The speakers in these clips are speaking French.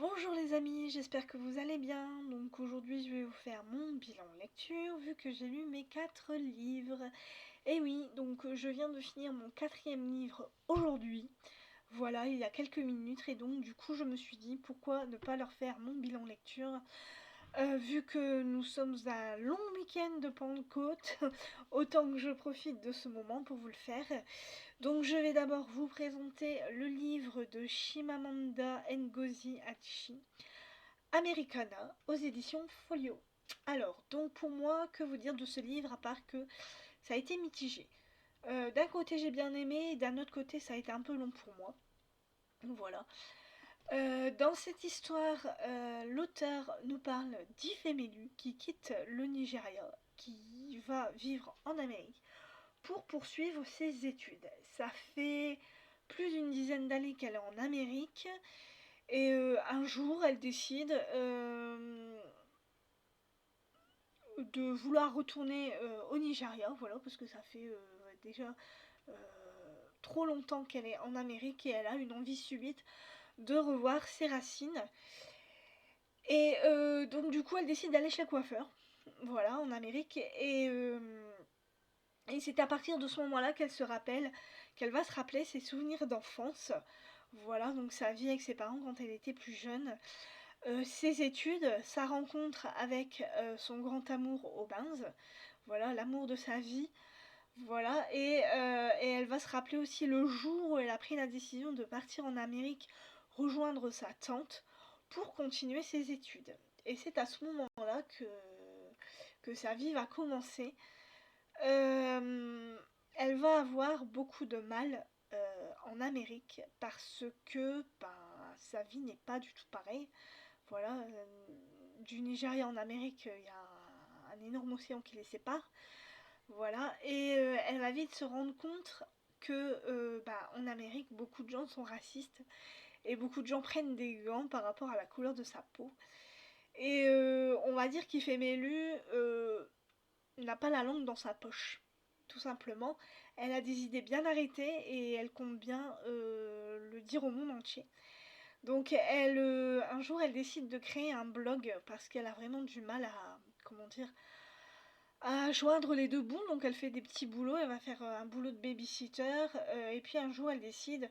Bonjour les amis, j'espère que vous allez bien. Donc aujourd'hui je vais vous faire mon bilan lecture vu que j'ai lu mes 4 livres. Et oui, donc je viens de finir mon 4e livre aujourd'hui. Voilà, il y a quelques minutes et donc du coup je me suis dit pourquoi ne pas leur faire mon bilan lecture. Vu que nous sommes à un long week-end de Pentecôte, autant que je profite de ce moment pour vous le faire. Donc je vais d'abord vous présenter le livre de Chimamanda Ngozi Adichie, Americana, aux éditions Folio. Alors, donc pour moi, que vous dire de ce livre à part que ça a été mitigé. D'un côté j'ai bien aimé, et d'un autre côté ça a été un peu long pour moi. Voilà. Dans cette histoire, l'auteur nous parle d'Ifemelu qui quitte le Nigeria, qui va vivre en Amérique pour poursuivre ses études. Ça fait plus d'une dizaine d'années qu'elle est en Amérique et un jour elle décide de vouloir retourner au Nigeria, voilà, parce que ça fait déjà euh, trop longtemps qu'elle est en Amérique et elle a une envie subite de revoir ses racines. Et donc du coup elle décide d'aller chez le coiffeur, voilà, en Amérique, et c'est à partir de ce moment-là qu'elle se rappelle, qu'elle va se rappeler ses souvenirs d'enfance. Voilà, donc sa vie avec ses parents quand elle était plus jeune. Ses études, sa rencontre avec son grand amour au Benz. Voilà, l'amour de sa vie. Voilà, et elle va se rappeler aussi le jour où elle a pris la décision de partir en Amérique, rejoindre sa tante pour continuer ses études. Et c'est à ce moment-là que sa vie va commencer. Elle va avoir beaucoup de mal en Amérique parce que ben, sa vie n'est pas du tout pareille. Voilà, du Nigeria en Amérique, il y a un énorme océan qui les sépare. Voilà, et elle va vite se rendre compte que bah, en Amérique, beaucoup de gens sont racistes et beaucoup de gens prennent des gants par rapport à la couleur de sa peau. Et on va dire qu'Ifemelu n'a pas la langue dans sa poche. Tout simplement, elle a des idées bien arrêtées et elle compte bien le dire au monde entier. Donc un jour, elle décide de créer un blog parce qu'elle a vraiment du mal à, comment dire, à joindre les deux bouts. Donc elle fait des petits boulots, elle va faire un boulot de babysitter et puis un jour, elle décide,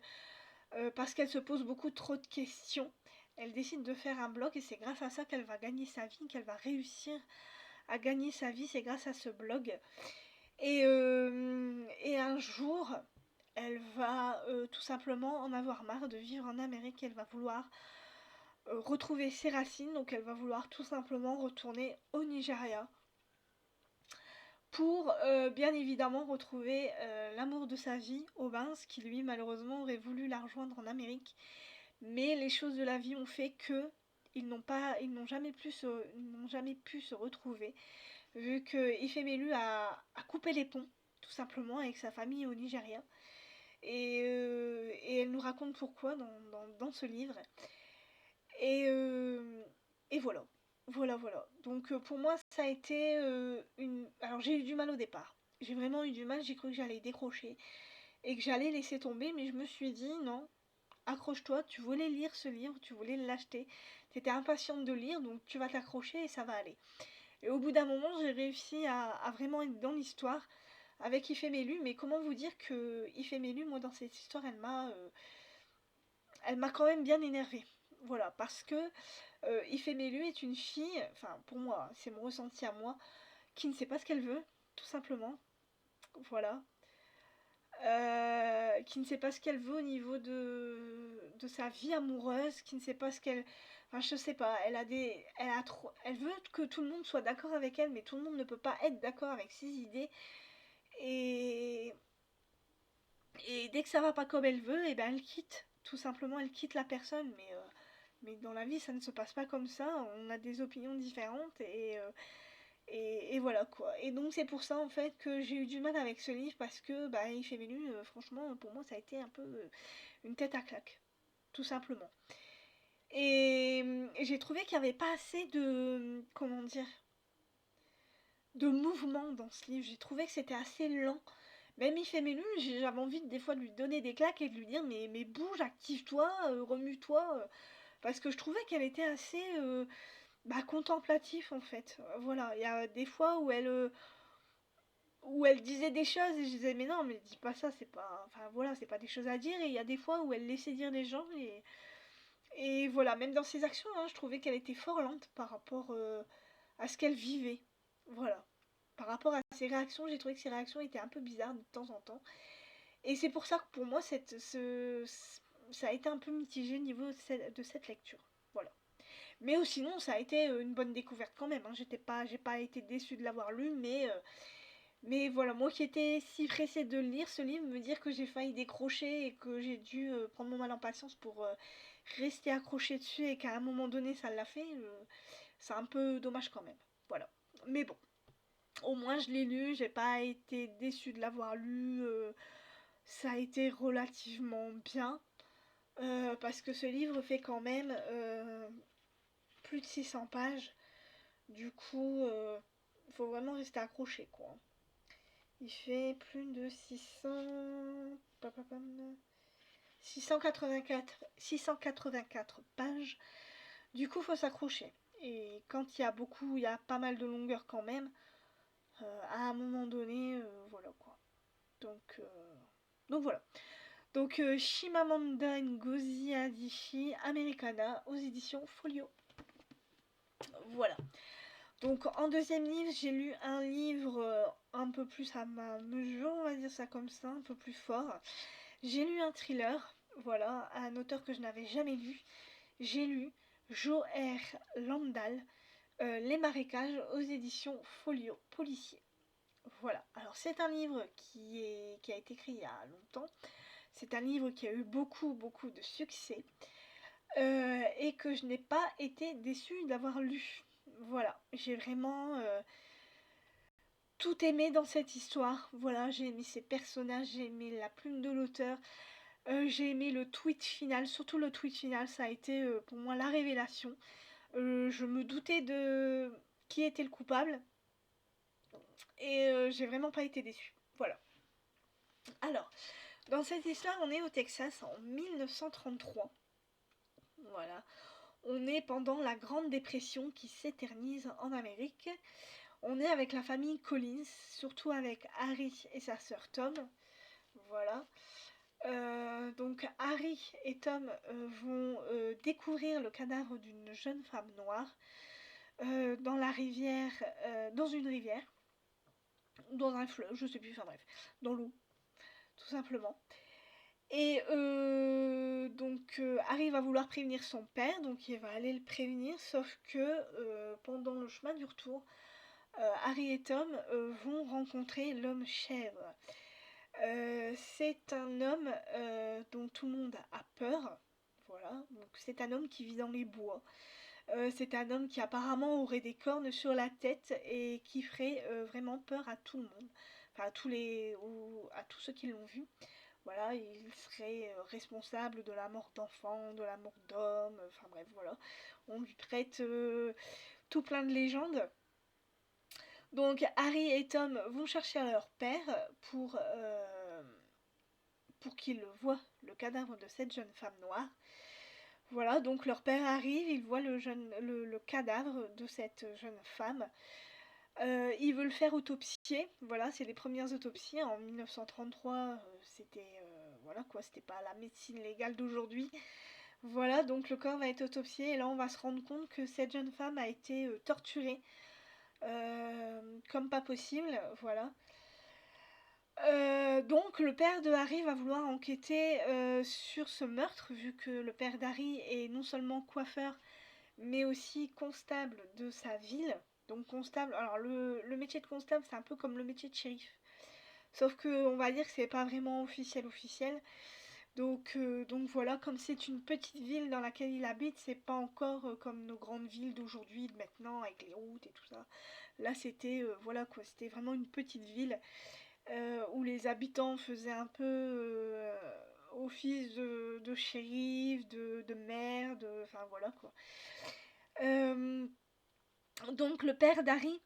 parce qu'elle se pose beaucoup trop de questions, elle décide de faire un blog et c'est grâce à ça qu'elle va gagner sa vie, qu'elle va réussir à gagner sa vie, c'est grâce à ce blog. Et un jour, elle va tout simplement en avoir marre de vivre en Amérique. Elle va vouloir retrouver ses racines, donc elle va vouloir tout simplement retourner au Nigeria pour bien évidemment retrouver l'amour de sa vie, Aubin, qui lui malheureusement aurait voulu la rejoindre en Amérique. Mais les choses de la vie ont fait que ils n'ont jamais pu se retrouver, vu que Ifemelu a coupé les ponts, tout simplement, avec sa famille au Nigeria. Et elle nous raconte pourquoi dans ce livre. Et, euh, et voilà. Voilà, voilà. Donc pour moi, ça a été une... Alors j'ai eu du mal au départ. J'ai vraiment eu du mal, j'ai cru que j'allais décrocher et que j'allais laisser tomber, mais je me suis dit non, accroche-toi, tu voulais lire ce livre, tu voulais l'acheter, tu étais impatiente de lire, donc tu vas t'accrocher et ça va aller. Et au bout d'un moment, j'ai réussi à vraiment être dans l'histoire avec Ifemelu, mais comment vous dire que Ifemelu, moi dans cette histoire, elle m'a quand même bien énervée. Voilà, parce que Ifemelu est une fille, enfin pour moi, c'est mon ressenti à moi, qui ne sait pas ce qu'elle veut, tout simplement. Voilà. Qui ne sait pas ce qu'elle veut au niveau de sa vie amoureuse, qui ne sait pas ce qu'elle... Enfin, je sais pas, elle a des... Elle veut que tout le monde soit d'accord avec elle, mais tout le monde ne peut pas être d'accord avec ses idées. Et, et dès que ça va pas comme elle veut, et ben elle quitte. Tout simplement, elle quitte la personne. Mais dans la vie, ça ne se passe pas comme ça. On a des opinions différentes et voilà quoi. Et donc c'est pour ça en fait que j'ai eu du mal avec ce livre parce que bah, il fait venu, franchement, pour moi, ça a été un peu une tête à claque. Tout simplement. Et j'ai trouvé qu'il n'y avait pas assez de... Comment dire, de mouvement dans ce livre. J'ai trouvé que c'était assez lent. Même Ifemelu, j'avais envie des fois de lui donner des claques et de lui dire mais bouge, active-toi, remue-toi. parce que je trouvais qu'elle était assez contemplatif en fait. Voilà, il y a des fois où elle disait des choses et je disais mais non mais dis pas ça, c'est pas, enfin voilà, c'est pas des choses à dire, et il y a des fois où elle laissait dire des gens, et voilà, même dans ses actions, hein, je trouvais qu'elle était fort lente par rapport à ce qu'elle vivait. Voilà. Par rapport à ses réactions, j'ai trouvé que ses réactions étaient un peu bizarres de temps en temps. Et c'est pour ça que pour moi, ça a été un peu mitigé au niveau de cette lecture. Voilà. Mais sinon, ça a été une bonne découverte quand même, hein. J'ai pas été déçue de l'avoir lu, mais voilà, moi qui étais si pressée de lire ce livre, me dire que j'ai failli décrocher et que j'ai dû prendre mon mal en patience pour rester accrochée dessus et qu'à un moment donné ça l'a fait, c'est un peu dommage quand même. Voilà. Mais bon, au moins je l'ai lu, j'ai pas été déçue de l'avoir lu, ça a été relativement bien, parce que ce livre fait quand même plus de 600 pages, du coup, faut vraiment rester accroché quoi. Il fait plus de 684 pages. Du coup, faut s'accrocher. Et quand il y a pas mal de longueur quand même, à un moment donné, voilà quoi. Donc voilà. Donc Chimamanda Ngozi Adichie Americana aux éditions Folio. Voilà. Donc en deuxième livre, j'ai lu un livre un peu plus à ma mesure, on va dire ça comme ça, un peu plus fort. J'ai lu un thriller, voilà, un auteur que je n'avais jamais lu. J'ai lu Jo R. Landal, Les marécages aux éditions Folio, policier. Voilà, alors c'est un livre qui a été écrit il y a longtemps. C'est un livre qui a eu beaucoup de succès, et que je n'ai pas été déçue d'avoir lu. Voilà, j'ai vraiment tout aimé dans cette histoire. Voilà, j'ai aimé ses personnages, j'ai aimé la plume de l'auteur, j'ai aimé le tweet final, surtout le tweet final, ça a été pour moi la révélation. Je me doutais de qui était le coupable, et j'ai vraiment pas été déçue. Voilà. Alors, dans cette histoire, on est au Texas en 1933. Voilà. On est pendant la Grande Dépression qui s'éternise en Amérique. On est avec la famille Collins, surtout avec Harry et sa sœur Tom. Voilà. Donc Harry et Tom vont découvrir le cadavre d'une jeune femme noire dans la rivière, dans une rivière, dans un fleuve, je sais plus, enfin bref, dans l'eau, tout simplement. Et Harry va vouloir prévenir son père, donc il va aller le prévenir, sauf que pendant le chemin du retour, Harry et Tom vont rencontrer l'homme chèvre. C'est un homme dont tout le monde a peur. Voilà, donc c'est un homme qui vit dans les bois. C'est un homme qui apparemment aurait des cornes sur la tête et qui ferait vraiment peur à tout le monde. Enfin, à tous ceux qui l'ont vu. Voilà, il serait responsable de la mort d'enfants, de la mort d'hommes, enfin bref, voilà. On lui prête tout plein de légendes. Donc Harry et Tom vont chercher leur père pour qu'il voie le cadavre de cette jeune femme noire. Voilà, donc leur père arrive, il voit le cadavre de cette jeune femme. Il veut le faire autopsier. Voilà, c'est les premières autopsies. En 1933, c'était voilà quoi, c'était pas la médecine légale d'aujourd'hui. Voilà, donc le corps va être autopsié et là on va se rendre compte que cette jeune femme a été torturée comme pas possible. Voilà. Donc le père de Harry va vouloir enquêter sur ce meurtre, vu que le père d'Harry est non seulement coiffeur, mais aussi constable de sa ville. Donc constable, alors le métier de constable, c'est un peu comme le métier de shérif. Sauf que on va dire que c'est pas vraiment officiel. Donc voilà, comme c'est une petite ville dans laquelle il habite, c'est pas encore comme nos grandes villes d'aujourd'hui, de maintenant, avec les routes et tout ça. Là c'était voilà quoi, c'était vraiment une petite ville où les habitants faisaient un peu office de shérif, de maire, enfin voilà quoi. Euh, donc le père d'Harry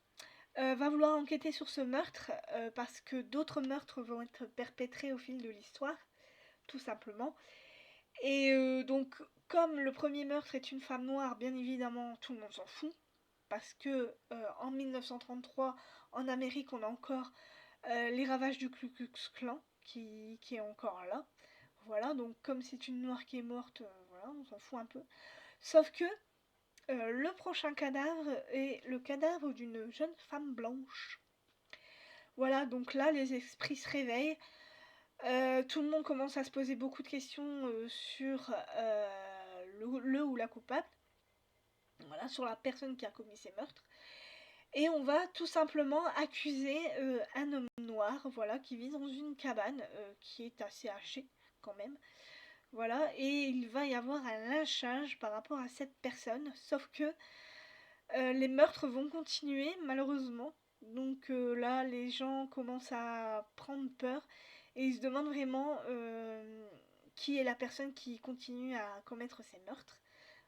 va vouloir enquêter sur ce meurtre parce que d'autres meurtres vont être perpétrés au fil de l'histoire, tout simplement. Et donc Comme le premier meurtre est une femme noire, bien évidemment, tout le monde s'en fout. Parce que en 1933, en Amérique, on a encore les ravages du Ku Klux Klan qui est encore là. Voilà, donc comme c'est une noire qui est morte, voilà, on s'en fout un peu. Sauf que le prochain cadavre est le cadavre d'une jeune femme blanche. Voilà, donc là, les esprits se réveillent. Tout le monde commence à se poser beaucoup de questions sur le ou la coupable. Voilà, sur la personne qui a commis ces meurtres. Et on va tout simplement accuser un homme noir, voilà, qui vit dans une cabane qui est assez âgée quand même. Voilà, et il va y avoir un lynchage par rapport à cette personne, sauf que les meurtres vont continuer malheureusement. Donc là, les gens commencent à prendre peur et ils se demandent vraiment qui est la personne qui continue à commettre ces meurtres.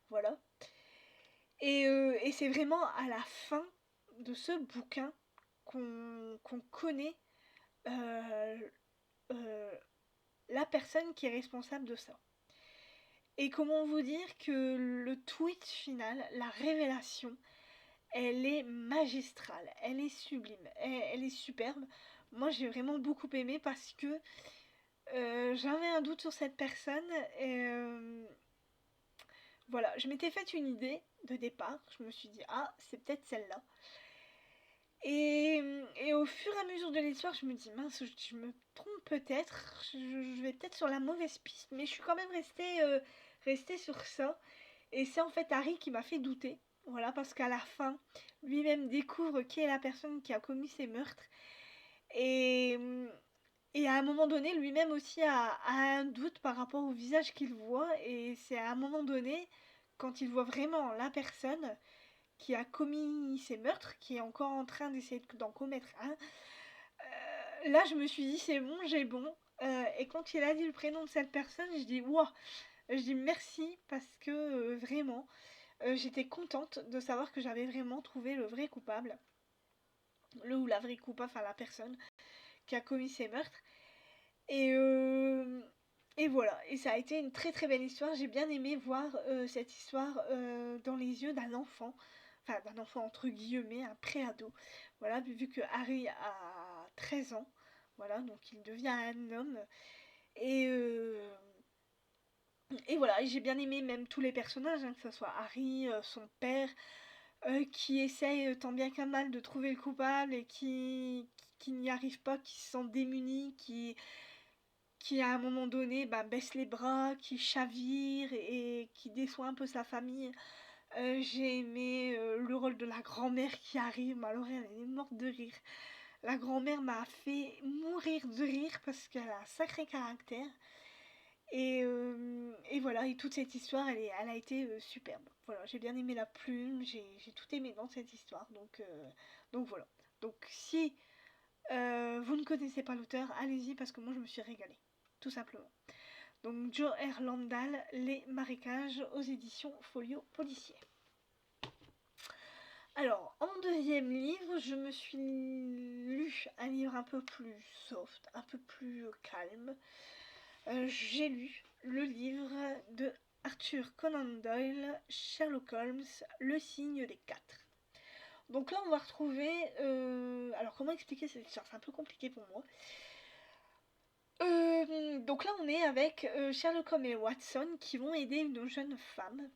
Voilà. Et c'est vraiment à la fin de ce bouquin qu'on connaît euh, euh, la personne qui est responsable de ça. Et comment vous dire que le tweet final, la révélation, elle est magistrale, elle est sublime, elle est superbe. Moi j'ai vraiment beaucoup aimé parce que j'avais un doute sur cette personne. Et, voilà, je m'étais fait une idée de départ. Je me suis dit, ah, c'est peut-être celle-là. Et au fur et à mesure de l'histoire, je me dis, mince, je me trompe peut-être. Je vais peut-être sur la mauvaise piste. Mais je suis quand même restée sur ça. Et c'est en fait Harry qui m'a fait douter. Voilà, parce qu'à la fin, lui-même découvre qui est la personne qui a commis ces meurtres. Et, et à un moment donné, lui-même aussi a un doute par rapport au visage qu'il voit. Et c'est à un moment donné, quand il voit vraiment la personne qui a commis ces meurtres, qui est encore en train d'essayer d'en commettre un, là je me suis dit c'est bon, j'ai bon. Et quand il a dit le prénom de cette personne, je dis waouh, je dis merci parce que vraiment, j'étais contente de savoir que j'avais vraiment trouvé le vrai coupable, le ou la vraie coupable, enfin la personne qui a commis ces meurtres. Et, euh, et voilà, et ça a été une très très belle histoire. J'ai bien aimé voir cette histoire dans les yeux d'un enfant, enfin d'un enfant entre guillemets, un pré-ado. Voilà, vu que Harry a 13 ans, voilà, donc il devient un homme. Et, euh, et voilà, et j'ai bien aimé même tous les personnages, hein, que ce soit Harry, son père, qui essaye tant bien qu'à mal de trouver le coupable et qui n'y arrive pas, qui se sent démuni, qui à un moment donné bah, baisse les bras, qui chavire et qui déçoit un peu sa famille. J'ai aimé le rôle de la grand-mère qui arrive, mais alors elle est morte de rire. La grand-mère m'a fait mourir de rire parce qu'elle a un sacré caractère. Et voilà, et toute cette histoire, elle a été superbe. Voilà, j'ai bien aimé la plume, j'ai tout aimé dans cette histoire. Donc voilà. Donc si vous ne connaissez pas l'auteur, allez-y parce que moi je me suis régalée. Tout simplement. Donc Joe R. Landal, Les Marécages aux éditions Folio Policier. Alors, en deuxième livre, je me suis lu un livre un peu plus soft, un peu plus calme. J'ai lu le livre de Arthur Conan Doyle, Sherlock Holmes, Le signe des quatre. Donc là, on va retrouver... alors, comment expliquer cette histoire? C'est un peu compliqué pour moi. Donc là, on est avec Sherlock Holmes et Watson qui vont aider une jeune femme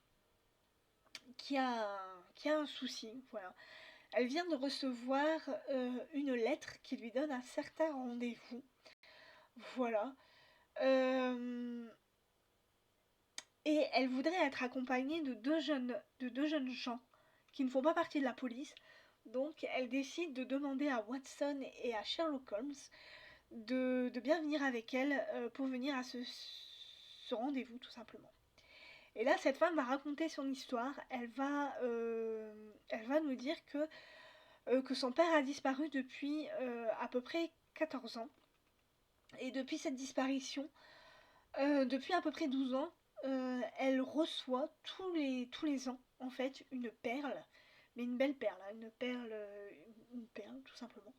qui a un souci. Voilà. Elle vient de recevoir une lettre qui lui donne un certain rendez-vous. Voilà. Euh, et elle voudrait être accompagnée de deux jeunes gens qui ne font pas partie de la police. Donc elle décide de demander à Watson et à Sherlock Holmes de bien venir avec elle pour venir à ce rendez-vous tout simplement. Et là, cette femme va raconter son histoire. Elle va nous dire que son père a disparu depuis à peu près 14 ans. Et depuis cette disparition, depuis à peu près 12 ans, elle reçoit tous les ans, en fait, une perle. Mais une belle perle, hein, une perle tout simplement.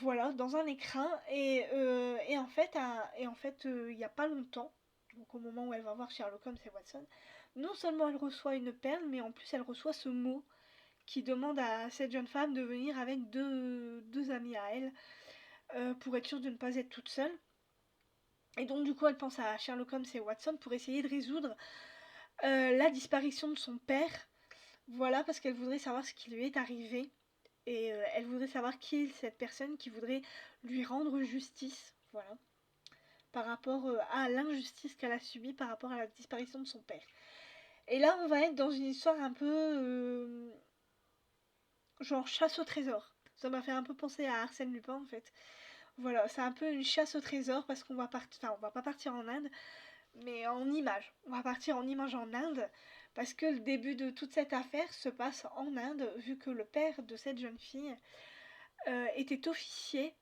Voilà, dans un écrin. Et en fait, il n'y a pas longtemps, donc au moment où elle va voir Sherlock Holmes et Watson, non seulement elle reçoit une perle, mais en plus elle reçoit ce mot qui demande à cette jeune femme de venir avec deux amis à elle pour être sûre de ne pas être toute seule. Et donc du coup elle pense à Sherlock Holmes et Watson pour essayer de résoudre la disparition de son père. Voilà, parce qu'elle voudrait savoir ce qui lui est arrivé. Et elle voudrait savoir qui est cette personne qui voudrait lui rendre justice. Voilà. Par rapport à l'injustice qu'elle a subie par rapport à la disparition de son père. Et là, on va être dans une histoire un peu genre chasse au trésor. Ça m'a fait un peu penser à Arsène Lupin en fait. Voilà, c'est un peu une chasse au trésor parce qu'on va partir, enfin on va pas partir en Inde, mais en image. On va partir en image en Inde parce que le début de toute cette affaire se passe en Inde vu que le père de cette jeune fille était officier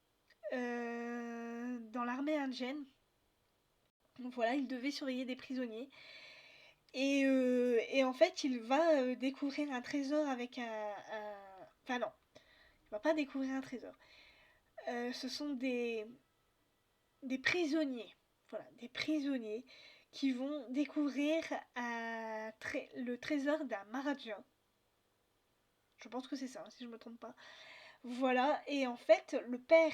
dans l'armée indienne. Donc voilà, il devait surveiller des prisonniers. Et en fait, il va découvrir un trésor avec Enfin non, il va pas découvrir un trésor. Ce sont des prisonniers. Voilà, des prisonniers qui vont découvrir le trésor d'un Maharaja. Je pense que c'est ça, si je me trompe pas. Voilà, et en fait, le père,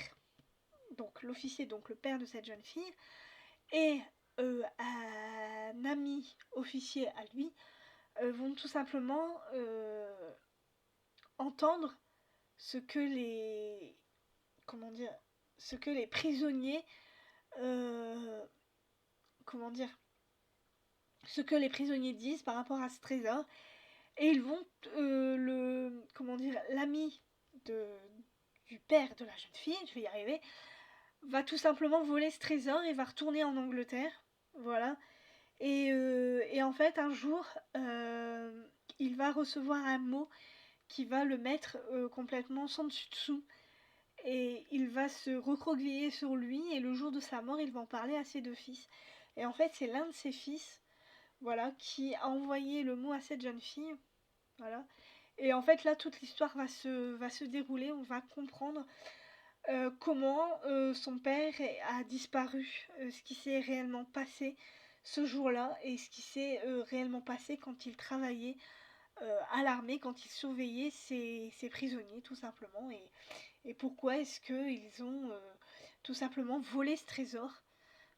donc l'officier, donc le père de cette jeune fille, et un ami officier à lui vont tout simplement entendre ce que les comment dire ce que les prisonniers comment dire ce que les prisonniers disent par rapport à ce trésor et ils vont l'ami de du père de la jeune fille, je vais y arriver, va tout simplement voler ce trésor et va retourner en Angleterre. Voilà. Et en fait, un jour, il va recevoir un mot qui va le mettre complètement sans dessus dessous. Et il va se recroqueviller sur lui, et le jour de sa mort, il va en parler à ses deux fils. Et en fait, c'est l'un de ses fils, voilà, qui a envoyé le mot à cette jeune fille. Voilà. Et en fait, là, toute l'histoire va se dérouler, on va comprendre comment son père a disparu, ce qui s'est réellement passé ce jour-là et ce qui s'est réellement passé quand il travaillait à l'armée, quand il surveillait ses prisonniers tout simplement et pourquoi est-ce qu'ils ont tout simplement volé ce trésor,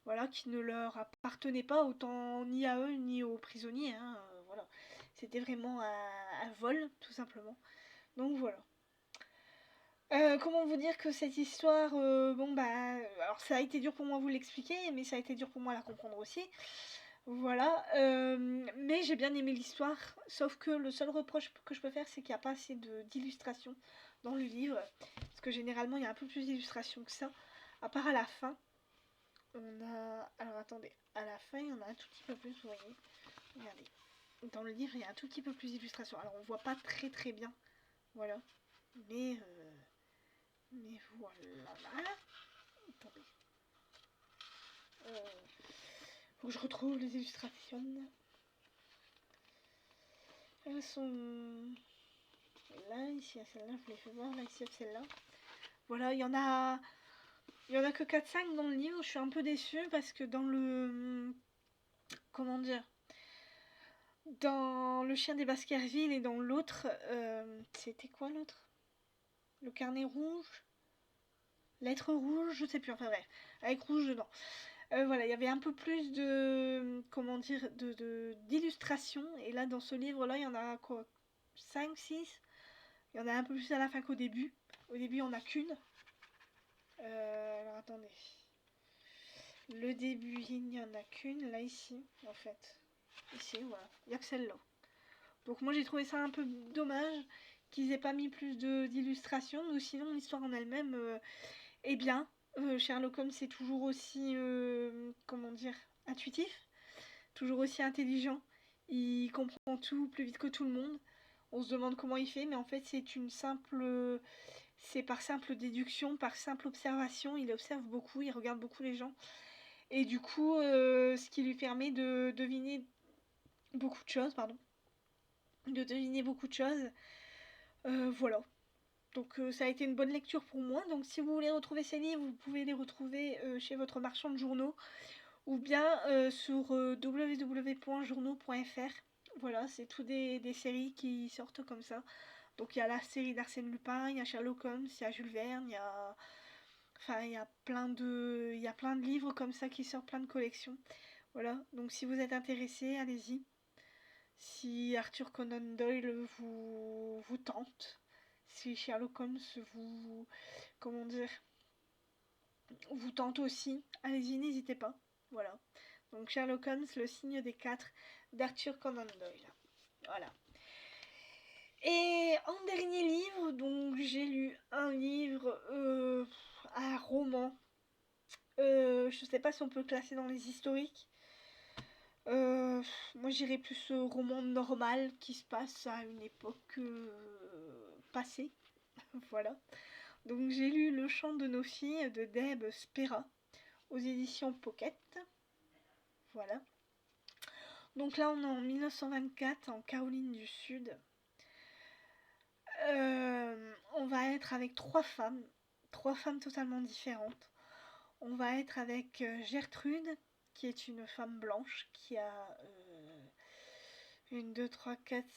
voilà, qui ne leur appartenait pas autant ni à eux ni aux prisonniers, hein, voilà. C'était vraiment un vol tout simplement. Donc voilà. Comment vous dire que cette histoire, bon bah, alors ça a été dur pour moi vous l'expliquer, mais ça a été dur pour moi à la comprendre aussi. Voilà, mais j'ai bien aimé l'histoire, sauf que le seul reproche que je peux faire, c'est qu'il n'y a pas assez d'illustrations dans le livre, parce que généralement il y a un peu plus d'illustrations que ça, à part à la fin. On a... Alors attendez, à la fin il y en a un tout petit peu plus, vous voyez. Regardez, dans le livre il y a un tout petit peu plus d'illustrations. Alors on voit pas très très bien, voilà, mais... Mais voilà. Attendez. Faut que je retrouve les illustrations. Elles sont là, ici à celle-là, je vous les fais voir, là, ici à celle-là. Voilà, il y en a. Il y en a que 4-5 dans le livre, je suis un peu déçue parce que dans le. Comment dire, dans Le Chien des Baskerville et dans l'autre. C'était quoi l'autre? Le carnet rouge? Lettre rouge, je sais plus, enfin bref, avec rouge dedans. Voilà, il y avait un peu plus de, comment dire, d'illustrations. Et là, dans ce livre-là, il y en a quoi, 5, 6. Il y en a un peu plus à la fin qu'au début. Au début, il n'y en a qu'une. Alors, attendez. Le début, il n'y en a qu'une, là, ici, en fait. Ici, voilà. Il n'y a que celle-là. Donc moi, j'ai trouvé ça un peu dommage qu'ils aient pas mis plus d'illustrations. Mais sinon, l'histoire en elle-même est bien. Sherlock Holmes, c'est toujours aussi, comment dire, intuitif, toujours aussi intelligent. Il comprend tout plus vite que tout le monde. On se demande comment il fait, mais en fait, c'est par simple déduction, par simple observation. Il observe beaucoup, il regarde beaucoup les gens. Et du coup, ce qui lui permet de deviner beaucoup de choses, pardon. De deviner beaucoup de choses. Voilà. Donc ça a été une bonne lecture pour moi. Donc si vous voulez retrouver ces livres, vous pouvez les retrouver chez votre marchand de journaux ou bien sur www.journaux.fr. Voilà, c'est tout des séries qui sortent comme ça. Donc il y a la série d'Arsène Lupin, il y a Sherlock Holmes, il y a Jules Verne, enfin, il y a plein de livres comme ça qui sortent, plein de collections. Voilà, donc si vous êtes intéressé, allez-y. Si Arthur Conan Doyle vous tente, si Sherlock Holmes comment dire, vous tente aussi, allez-y, n'hésitez pas. Voilà. Donc Sherlock Holmes, le signe des quatre d'Arthur Conan Doyle. Voilà. Et en dernier livre, donc j'ai lu un livre, un roman. Je sais pas si on peut le classer dans les historiques. Moi j'irais plus roman normal qui se passe à une époque passée. Voilà. Donc j'ai lu Le chant de nos filles de Deb Spera aux éditions Pocket. Voilà. Donc là on est en 1924 en Caroline du Sud. On va être avec trois femmes totalement différentes. On va être avec Gertrude, qui est une femme blanche, qui a une, deux, trois, quatre,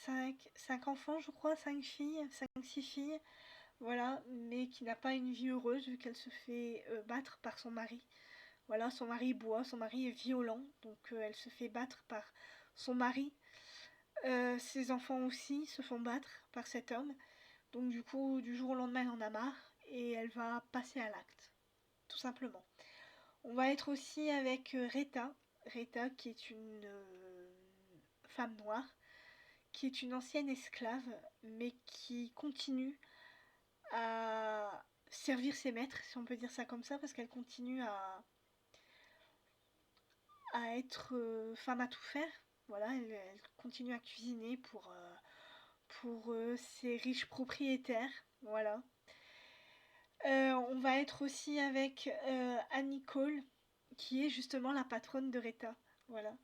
cinq enfants, je crois, cinq filles, cinq, six filles, voilà, mais qui n'a pas une vie heureuse vu qu'elle se fait battre par son mari. Voilà, son mari boit, son mari est violent, donc elle se fait battre par son mari. Ses enfants aussi se font battre par cet homme. Donc du coup, du jour au lendemain, elle en a marre et elle va passer à l'acte, tout simplement. On va être aussi avec Rita qui est une femme noire, qui est une ancienne esclave, mais qui continue à servir ses maîtres, si on peut dire ça comme ça, parce qu'elle continue à être femme à tout faire. Voilà, elle continue à cuisiner pour ses riches propriétaires. Voilà. On va être aussi avec Annie Cole, qui est justement la patronne de Rita. Voilà.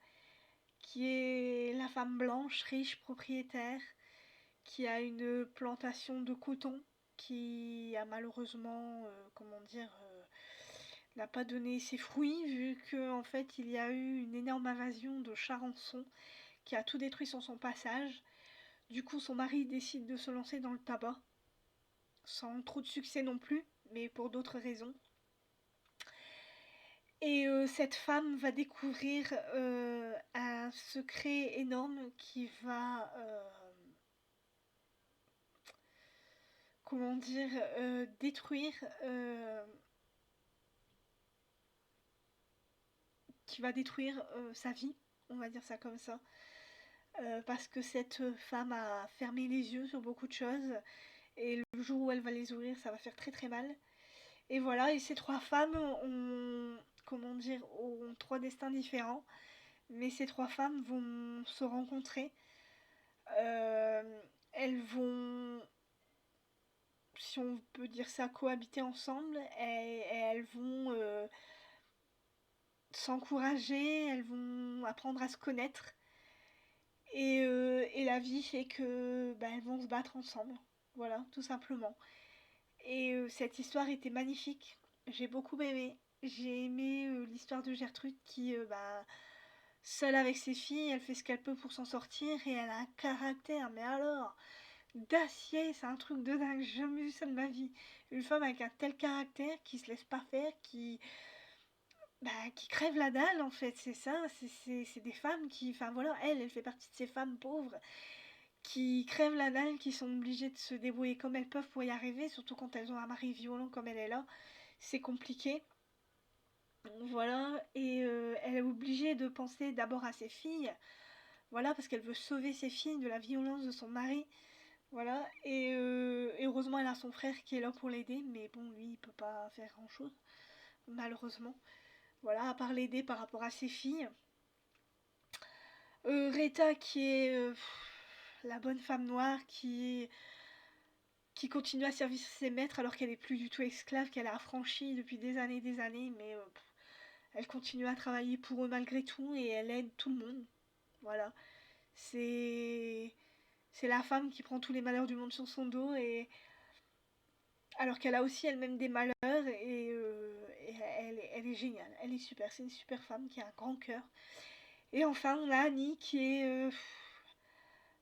Qui est la femme blanche, riche, propriétaire, qui a une plantation de coton, qui a malheureusement, comment dire, n'a pas donné ses fruits, vu qu'en fait il y a eu une énorme invasion de charançons qui a tout détruit sur son passage. Du coup, son mari décide de se lancer dans le tabac, sans trop de succès non plus, mais pour d'autres raisons. Et cette femme va découvrir un secret énorme qui va, comment dire, détruire, qui va détruire sa vie, on va dire ça comme ça. Parce que cette femme a fermé les yeux sur beaucoup de choses et le jour où elle va les ouvrir, ça va faire très très mal. Et voilà, et ces trois femmes ont, comment dire, ont trois destins différents, mais ces trois femmes vont se rencontrer. Elles vont, si on peut dire ça, cohabiter ensemble et elles vont s'encourager, elles vont apprendre à se connaître. Et la vie fait que elles vont se battre ensemble. Voilà, tout simplement. Et cette histoire était magnifique. J'ai beaucoup aimé. J'ai aimé l'histoire de Gertrude qui, seule avec ses filles, elle fait ce qu'elle peut pour s'en sortir et elle a un caractère, mais alors, d'acier, c'est un truc de dingue. J'ai jamais vu ça de ma vie. Une femme avec un tel caractère qui se laisse pas faire, qui crève la dalle en fait, c'est ça. C'est des femmes qui, enfin voilà, elle fait partie de ces femmes pauvres qui crèvent la dalle, qui sont obligées de se débrouiller comme elles peuvent pour y arriver, surtout quand elles ont un mari violent comme elle est là. C'est compliqué. Voilà, et elle est obligée de penser d'abord à ses filles, voilà, parce qu'elle veut sauver ses filles de la violence de son mari, voilà, et heureusement elle a son frère qui est là pour l'aider, mais bon, lui il peut pas faire grand chose, malheureusement, voilà, à part l'aider par rapport à ses filles. Rita qui est la bonne femme noire qui continue à servir ses maîtres alors qu'elle est plus du tout esclave, qu'elle a affranchie depuis des années, mais elle continue à travailler pour eux malgré tout et elle aide tout le monde. Voilà. C'est c'est la femme qui prend tous les malheurs du monde sur son dos et alors qu'elle a aussi elle-même des malheurs et elle est géniale, elle est super, c'est une super femme qui a un grand cœur. Et enfin, on a Annie qui est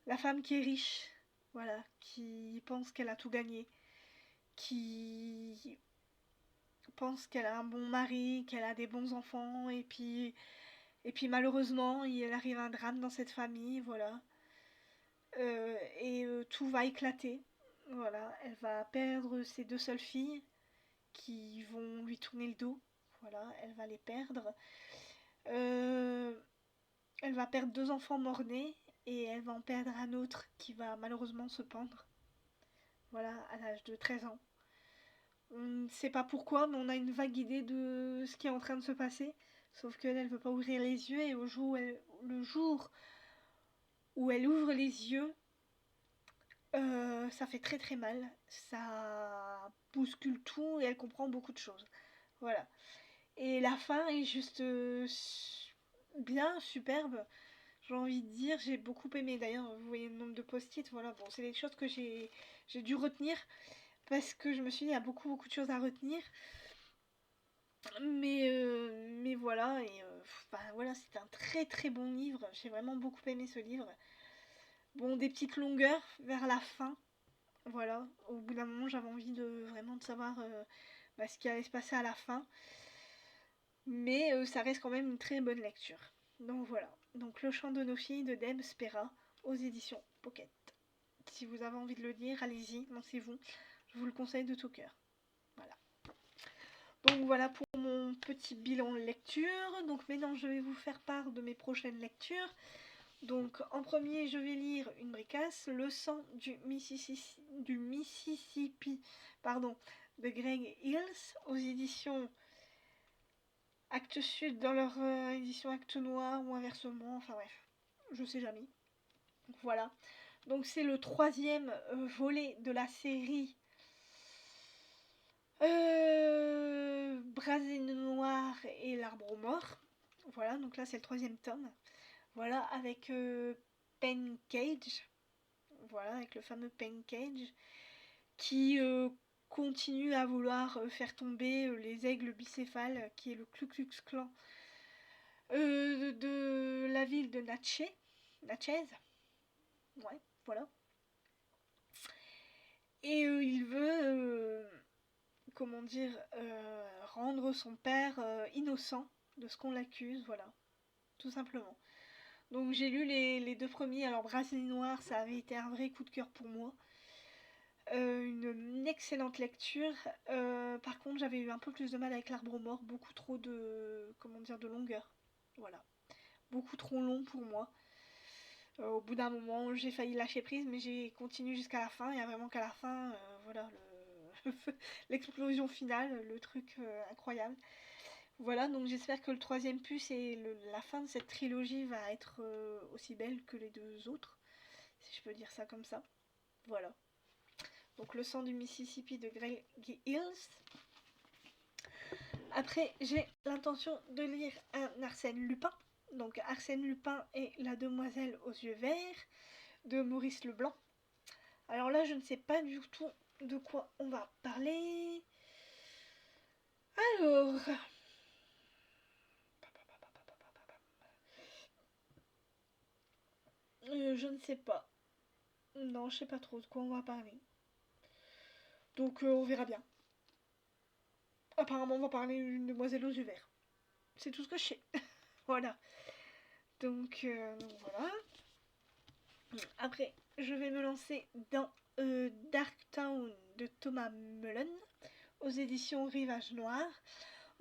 la femme qui est riche, voilà, qui pense qu'elle a tout gagné, qui pense qu'elle a un bon mari, qu'elle a des bons enfants, et puis malheureusement, il arrive un drame dans cette famille, voilà. Tout va éclater, voilà. Elle va perdre ses deux seules filles qui vont lui tourner le dos, voilà, elle va les perdre. Euh, Elle va perdre deux enfants mort-nés et elle va en perdre un autre qui va malheureusement se pendre, voilà, à l'âge de 13 ans. On ne sait pas pourquoi, mais on a une vague idée de ce qui est en train de se passer. Sauf qu'elle, elle veut pas ouvrir les yeux et le jour où elle ouvre les yeux, ça fait très très mal. Ça bouscule tout et elle comprend beaucoup de choses. Voilà. Et la fin est juste bien, superbe. J'ai envie de dire, j'ai beaucoup aimé. D'ailleurs, vous voyez le nombre de post-it, voilà. Bon, c'est des choses que j'ai dû retenir parce que je me suis dit, il y a beaucoup beaucoup de choses à retenir. Mais voilà, voilà, c'est un très très bon livre. J'ai vraiment beaucoup aimé ce livre. Bon, des petites longueurs vers la fin. Voilà, au bout d'un moment, j'avais envie de vraiment de savoir ce qui allait se passer à la fin. Mais ça reste quand même une très bonne lecture. Donc voilà. Donc Le chant de nos filles de Deb Spera aux éditions Pocket. Si vous avez envie de le lire, allez-y, lancez-vous. Je vous le conseille de tout cœur. Voilà. Donc voilà pour mon petit bilan lecture. Donc maintenant je vais vous faire part de mes prochaines lectures. Donc en premier je vais lire une bricasse, Le sang du Mississippi de Greg Hills aux éditions Actes Sud dans leur édition Actes Noir ou inversement, enfin bref, je sais jamais. Voilà. Donc c'est le troisième volet de la série Brasé Noir et l'Arbre Mort. Voilà, donc là c'est le troisième tome. Voilà, avec Pen Cage. Voilà, avec le fameux Pen Cage. Qui continue à vouloir faire tomber les aigles bicéphales, qui est le Ku Klux Klan de la ville de Natchez. Ouais, voilà. Et il veut, comment dire, rendre son père innocent de ce qu'on l'accuse, voilà, tout simplement. Donc j'ai lu les deux premiers, alors Brasserie Noire, ça avait été un vrai coup de cœur pour moi. Une excellente lecture. Par contre, j'avais eu un peu plus de mal avec l'Arbre Mort, beaucoup trop de longueur. Voilà, beaucoup trop long pour moi. Au bout d'un moment, j'ai failli lâcher prise, mais j'ai continué jusqu'à la fin. Il y a vraiment qu'à la fin, voilà, l'explosion finale, le truc incroyable. Voilà, donc j'espère que le troisième puce et la fin de cette trilogie va être aussi belle que les deux autres, si je peux dire ça comme ça. Voilà. Donc Le sang du Mississippi de Greg Hills. Après, j'ai l'intention de lire un Arsène Lupin. Donc Arsène Lupin et la demoiselle aux yeux verts de Maurice Leblanc. Alors là, je ne sais pas du tout de quoi on va parler. Alors, je ne sais pas. Non, je sais pas trop de quoi on va parler. Donc on verra bien. Apparemment, on va parler d'une demoiselle aux yeux verts. C'est tout ce que je sais. Voilà. Donc voilà. Après, je vais me lancer dans Dark Town de Thomas Mullen aux éditions Rivage Noir.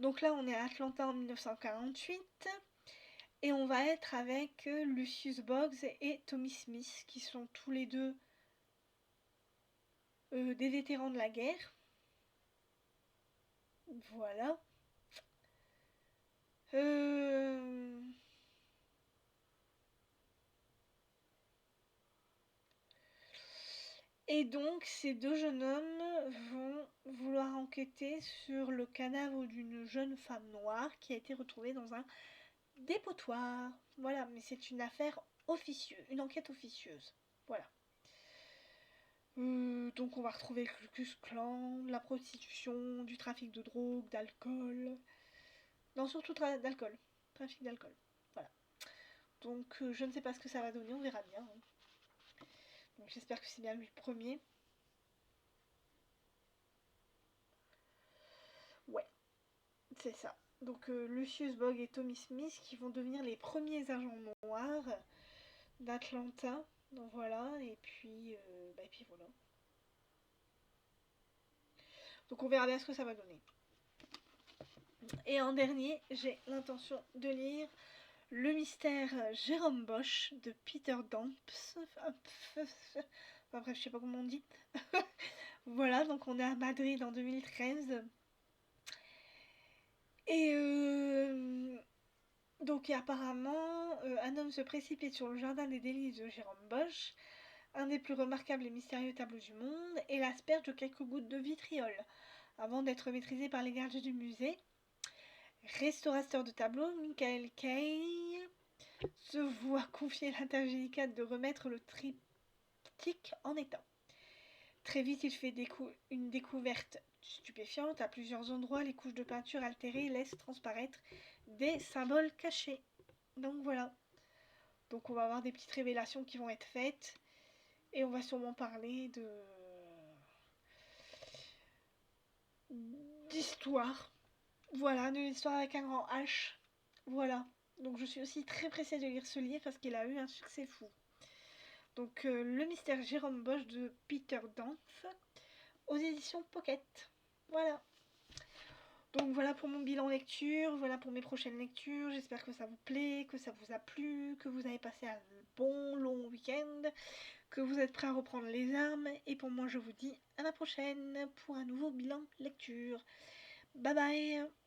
Donc là, on est à Atlanta en 1948 et on va être avec Lucius Boggs et Tommy Smith qui sont tous les deux des vétérans de la guerre. Voilà. Et donc, ces deux jeunes hommes vont vouloir enquêter sur le cadavre d'une jeune femme noire qui a été retrouvée dans un dépotoir. Voilà, mais c'est une affaire officieuse, une enquête officieuse. Voilà. Donc on va retrouver le Ku Klux Klan, la prostitution, du trafic de drogue, d'alcool. Non, surtout d'alcool. Trafic d'alcool. Voilà. Donc je ne sais pas ce que ça va donner, on verra bien. Hein. Donc j'espère que c'est bien lui le premier. Ouais, c'est ça. Donc Lucius Bogg et Tommy Smith qui vont devenir les premiers agents noirs d'Atlanta. Donc voilà, et puis voilà. Donc on verra bien ce que ça va donner. Et en dernier, j'ai l'intention de lire Le mystère Jérôme Bosch de Peter Damps. Enfin bref, je sais pas comment on dit. Voilà, donc on est à Madrid en 2013. Et donc apparemment, un homme se précipite sur le jardin des délices de Jérôme Bosch, un des plus remarquables et mystérieux tableaux du monde, et l'asperge de quelques gouttes de vitriol, avant d'être maîtrisé par les gardes du musée. Restaurateur de tableaux, Michael Kay se voit confier la tâche délicate de remettre le triptyque en état. Très vite, il fait une découverte stupéfiante. À plusieurs endroits, les couches de peinture altérées laissent transparaître des symboles cachés. Donc voilà. Donc on va avoir des petites révélations qui vont être faites. Et on va sûrement parler d'histoire. Voilà, de l'histoire avec un grand H. Voilà. Donc je suis aussi très pressée de lire ce livre parce qu'il a eu un succès fou. Donc Le mystère Jérôme Bosch de Peter Dampf aux éditions Pocket. Voilà. Donc voilà pour mon bilan lecture, voilà pour mes prochaines lectures. J'espère que ça vous plaît, que ça vous a plu, que vous avez passé un bon long week-end, que vous êtes prêts à reprendre les armes. Et pour moi, je vous dis à la prochaine pour un nouveau bilan lecture. Bye bye.